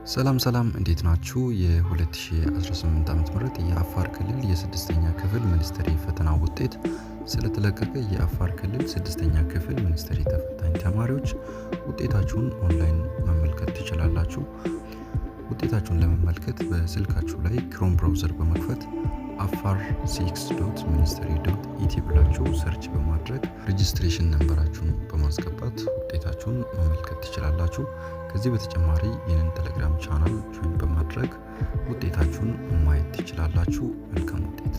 ሰላም እንዴት ናችሁ? የ2018 ዓመተ ምህረት የአፋር ክልል የስድስተኛ ክፍል ሚኒስትሪ ፈተና ውጤት ስለተለቀቀ የአፋር ክልል ስድስተኛ ክፍል ሚኒስትሪ ተፈታኝ ተማሪዎች ውጤታችሁን ኦንላይን መመልከት ትችላላችሁ። ውጤታችሁን ለመመልከት በስልካችሁ ላይ ክሮም ብራውዘር በመክፈት afar6.ministry.et ብላችሁ ሰርች በማድረግ ሬጂስትሬሽን ነምበራችሁን በማስገባት ውጤታችሁን መመልከት ትችላላችሁ። ከዚህ በተጨማሪ ይህንን ቴሌግራም ቻናል ጆይን በማድረግ ውጤታችሁን ማየት ትችላላችሁ። መልካም ውጤት።